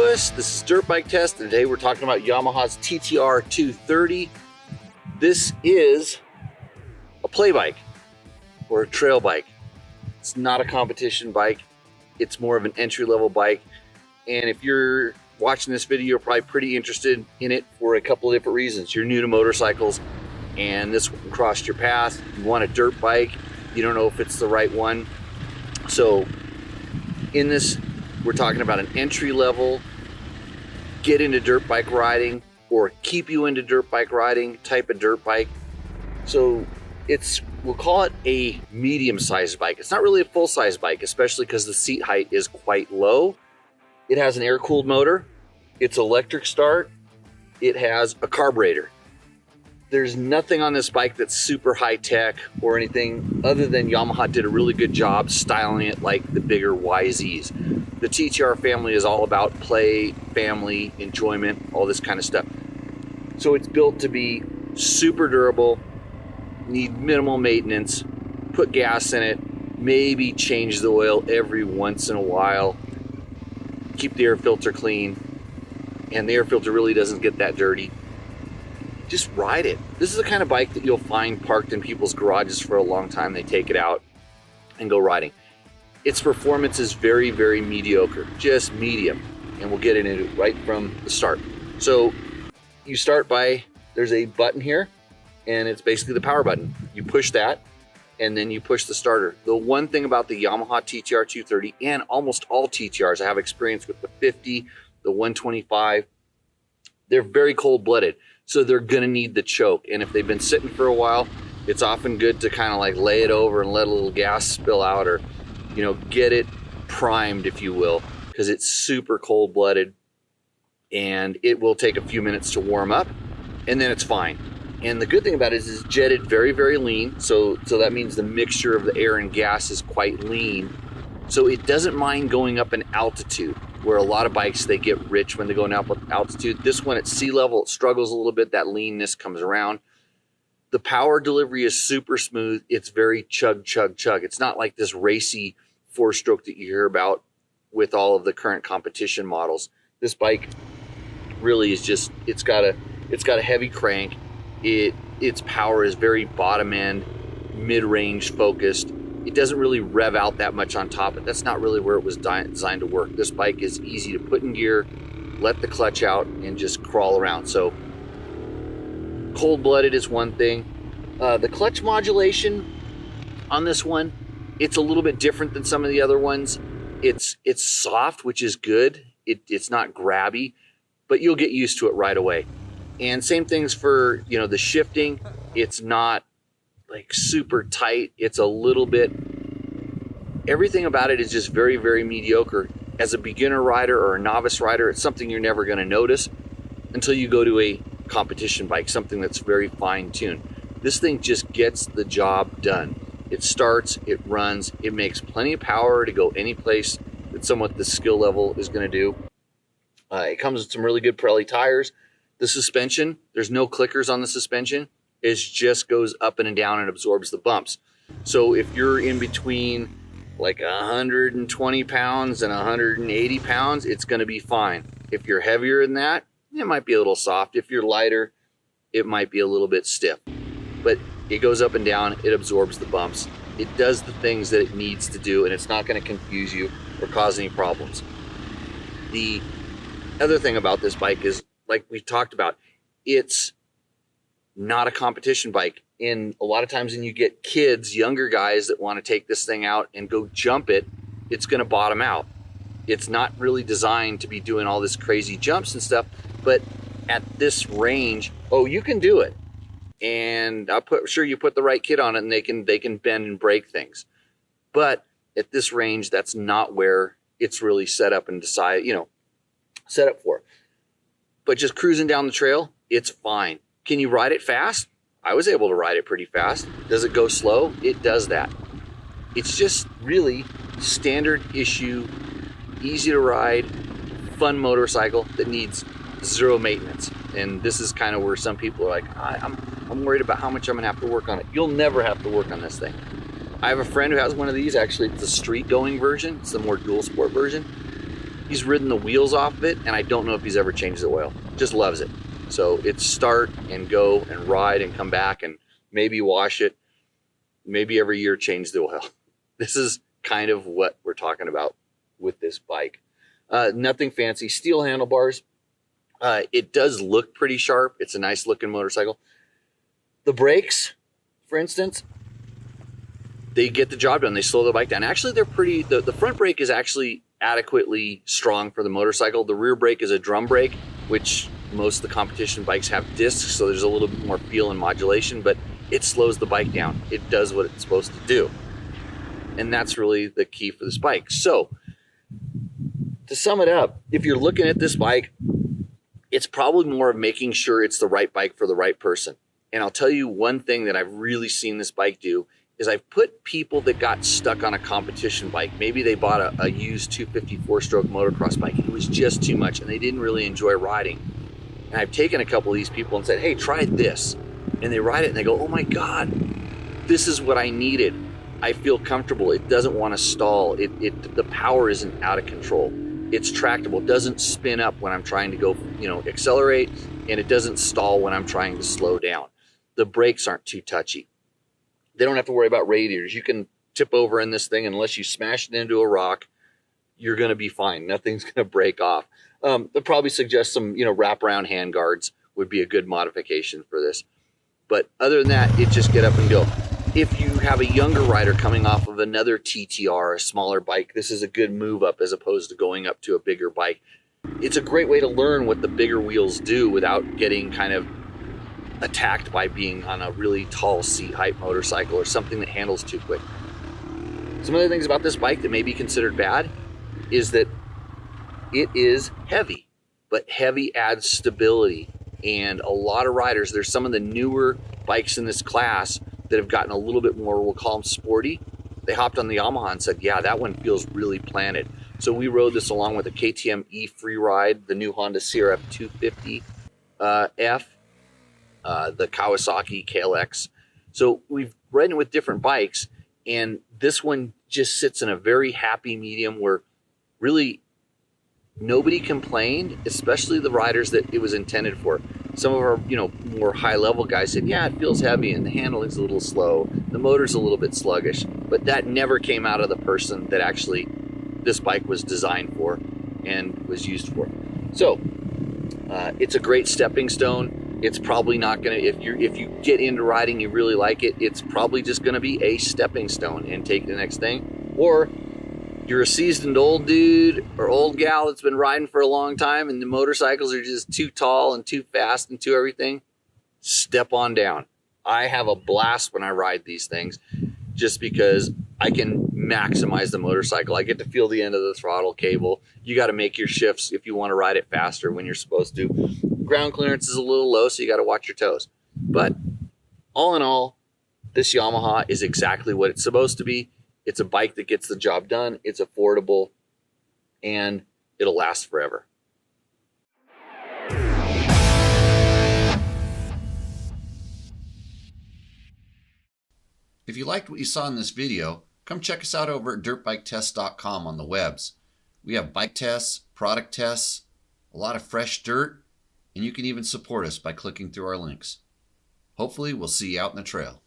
Louis. This is Dirt Bike Test, and today we're talking about Yamaha's TT-R 230. This is a play bike or a trail bike. It's not a competition bike. It's more of an entry-level bike. And if you're watching this video, you're probably pretty interested in it for a couple of different reasons. You're new to motorcycles, and this one crossed your path. You want a dirt bike. You don't know if it's the right one. So in this, we're talking about an entry-level, get into dirt bike riding or keep you into dirt bike riding type of dirt bike. So we'll call it a medium-sized bike. It's not really a full-size bike, especially because the seat height is quite low. It has an air-cooled motor. It's electric start. It has a carburetor. There's nothing on this bike that's super high-tech or anything other than Yamaha did a really good job styling it like the bigger YZs. The TTR family is all about play, family, enjoyment, all this kind of stuff. So it's built to be super durable, need minimal maintenance, put gas in it, maybe change the oil every once in a while, keep the air filter clean, and the air filter really doesn't get that dirty. Just ride it. This is the kind of bike that you'll find parked in people's garages for a long time. They take it out and go riding. Its performance is very, very mediocre, just medium, and we'll get into it right from the start. So you start by, there's a button here, and it's basically the power button. You push that, and then you push the starter. The one thing about the Yamaha TT-R 230 and almost all TTRs, I have experience with the 50, the 125, they're very cold-blooded. So they're gonna need the choke. And if they've been sitting for a while, it's often good to kind of like lay it over and let a little gas spill out, or, you know, get it primed, if you will, because it's super cold-blooded and it will take a few minutes to warm up and then it's fine. And the good thing about it is it's jetted very, very lean. So that means the mixture of the air and gas is quite lean. So it doesn't mind going up in altitude, where a lot of bikes, they get rich when they go up with altitude. This one at sea level, it struggles a little bit. That leanness comes around. The power delivery is super smooth. It's very chug, chug, chug. It's not like this racy four-stroke that you hear about with all of the current competition models. This bike really is just, it's got a heavy crank. Its power is very bottom end, mid-range focused. It doesn't really rev out that much on top, but that's not really where it was designed to work. This bike is easy to put in gear, let the clutch out, and just crawl around. So cold-blooded is one thing. The clutch modulation on this one, it's a little bit different than some of the other ones. It's soft, which is good. It's not grabby, but you'll get used to it right away. And same things for, you know, the shifting. It's not like super tight. It's a little bit, everything about it is just very, very mediocre. As a beginner rider or a novice rider, it's something you're never going to notice until you go to a competition bike, something that's very fine-tuned. This thing just gets the job done. It starts, it runs, it makes plenty of power to go any place that someone with this skill level is going to do. It comes with some really good Pirelli tires. The suspension, there's no clickers on the suspension. It just goes up and down and absorbs the bumps. So if you're in between like 120 pounds and 180 pounds, it's going to be fine. If you're heavier than that, it might be a little soft. If you're lighter, it might be a little bit stiff. But it goes up and down, it absorbs the bumps. It does the things that it needs to do, and it's not going to confuse you or cause any problems. The other thing about this bike is, like we talked about, it's not a competition bike. And a lot of times when you get kids, younger guys that want to take this thing out and go jump it, it's going to bottom out. It's not really designed to be doing all this crazy jumps and stuff, but at this range, oh, you can do it. And sure you put the right kid on it and they can bend and break things. But at this range, that's not where it's really set up and set up for. But just cruising down the trail, it's fine. Can you ride it fast? I was able to ride it pretty fast. Does it go slow? It does that. It's just really standard issue, easy to ride, fun motorcycle that needs zero maintenance. And this is kind of where some people are like, I'm worried about how much I'm gonna have to work on it. You'll never have to work on this thing. I have a friend who has one of these. Actually, it's the street going version. It's the more dual sport version. He's ridden the wheels off of it, and I don't know if he's ever changed the oil. Just loves it. So it's start and go and ride and come back and maybe wash it. Maybe every year change the oil. This is kind of what we're talking about with this bike. Nothing fancy. Steel handlebars. It does look pretty sharp. It's a nice looking motorcycle. The brakes, for instance, they get the job done. They slow the bike down. Actually, they're pretty, the front brake is actually adequately strong for the motorcycle. The rear brake is a drum brake, which most of the competition bikes have discs, so there's a little bit more feel and modulation, but it slows the bike down. It does what it's supposed to do. And that's really the key for this bike. So to sum it up, if you're looking at this bike, it's probably more of making sure it's the right bike for the right person. And I'll tell you one thing that I've really seen this bike do is I've put people that got stuck on a competition bike. Maybe they bought a used 254 stroke motocross bike. It was just too much and they didn't really enjoy riding. And I've taken a couple of these people and said, hey, try this. And they ride it and they go, oh my God, this is what I needed. I feel comfortable. It doesn't want to stall. The power isn't out of control. It's tractable. It doesn't spin up when I'm trying to go, accelerate, and it doesn't stall when I'm trying to slow down. The brakes aren't too touchy. They don't have to worry about radiators. You can tip over in this thing, and unless you smash it into a rock, you're going to be fine. Nothing's going to break off. They'll probably suggest some, wraparound hand guards would be a good modification for this. But other than that, it just get up and go. If you have a younger rider coming off of another TTR, a smaller bike, this is a good move up as opposed to going up to a bigger bike. It's a great way to learn what the bigger wheels do without getting kind of attacked by being on a really tall seat height motorcycle or something that handles too quick. Some other things about this bike that may be considered bad is that it is heavy, but heavy adds stability. And a lot of riders, there's some of the newer bikes in this class that have gotten a little bit more, we'll call them sporty. They hopped on the Yamaha and said, yeah, that one feels really planted. So we rode this along with a KTM E Freeride, the new Honda CRF 250 F, the Kawasaki KLX. So we've ridden with different bikes, and this one just sits in a very happy medium where really nobody complained, especially the riders that it was intended for. Some of our, more high-level guys said, yeah, it feels heavy and the handling's a little slow. The motor's a little bit sluggish. But that never came out of the person that actually this bike was designed for and was used for. So it's a great stepping stone. It's probably not going to, if you get into riding, you really like it, it's probably just going to be a stepping stone and take the next thing. Or you're a seasoned old dude or old gal that's been riding for a long time and the motorcycles are just too tall and too fast and too everything, step on down. I have a blast when I ride these things just because I can maximize the motorcycle. I get to feel the end of the throttle cable. You got to make your shifts if you want to ride it faster when you're supposed to. Ground clearance is a little low, so you got to watch your toes. But all in all, this Yamaha is exactly what it's supposed to be. It's a bike that gets the job done, it's affordable, and it'll last forever. If you liked what you saw in this video, come check us out over at dirtbiketest.com on the webs. We have bike tests, product tests, a lot of fresh dirt, and you can even support us by clicking through our links. Hopefully we'll see you out in the trail.